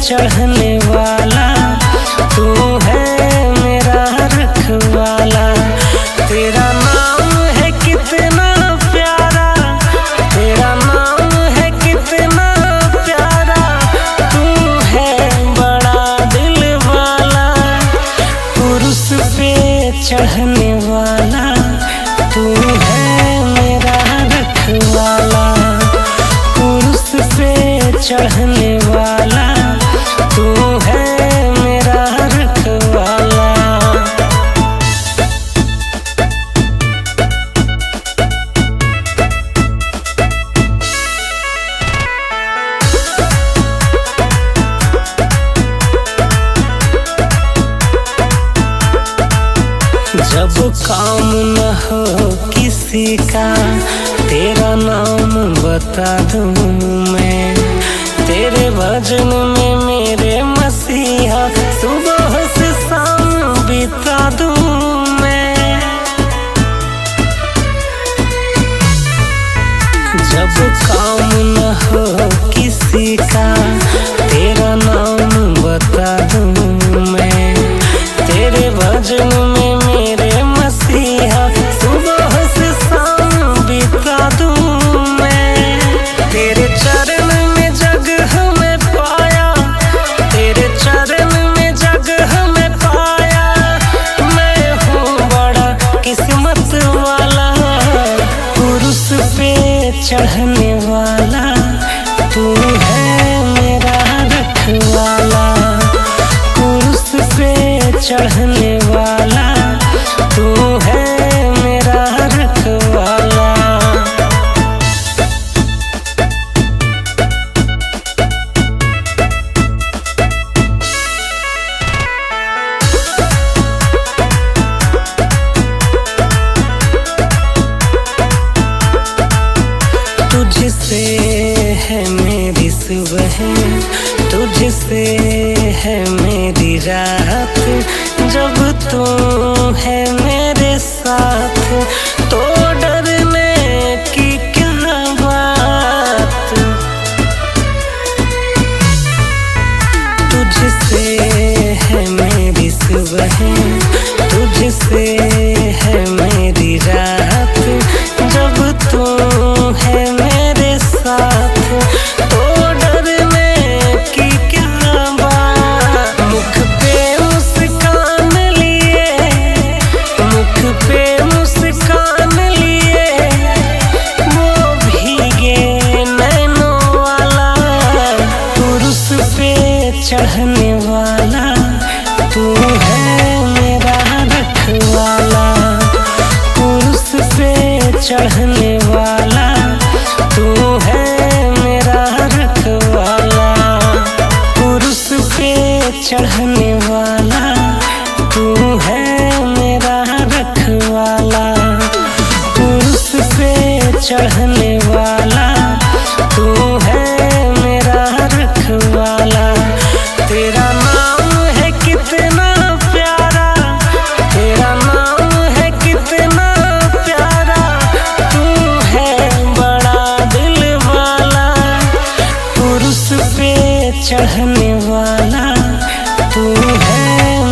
चढ़ने वाला तू है मेरा रखवाला। तेरा नाम है कितना प्यारा, तेरा नाम है कितना प्यारा, तू है बड़ा दिल वाला। पुरुष पे चढ़ने वाला तू है मेरा रखवाला। पुरुष पे चढ़ने वाला तू है मेरा रखवाला। जब काम न हो किसी का तेरा नाम बता दूं मैं, तेरे भजन में मेरे मसीहा सुबह से शाम बिता दूं मैं। जब काम न हो किसी का तेरा नाम बता दूं मैं, तेरे भजन में मेरे मसीहा सुबह से शाम बिता दूं मैं। तेरे चरण में जगह में पाया, तेरे चरण में जगह में पाया, मैं हूँ बड़ा किस्मत वाला। पुरुष पे चढ़ने वाला तू है मेरा रखवाला। पुरुष पे चढ़ने वाला तू है मेरा रखवाला। तुझसे है मेरी सुबह, तुझसे है मेरी रात, जब तू है मेरे साथ तो डरने की क्या बात। तुझसे है मेरी सुबह, तुझसे है मेरी रात, जब तू है मेरे साथ तो डरने की क्या बात। मुख पे मुस्कान लिए, मुख पे मुस्कान लिए, वो भीगे नैनों वाला। पुरुष पे चढ़ने वाला तू है मेरा रखवाला। पुरुष पे चढ़ने वाला तू है मेरा रखवाला। पुरुष पे चढ़ने वाला तू है मेरा रखवाला। पुरुष पे चढ़ने वाला तू है मेरा रखवाला। तेरा नाम है कितना प्यारा, तेरा नाम है कितना प्यारा, तू है बड़ा दिल वाला। पुरुष पे चढ़ने वाला तू है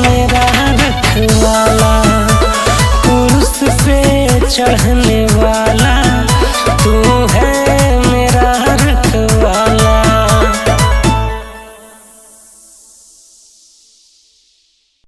मेरा रखवाला। पुरुष पे चढ़ने वाला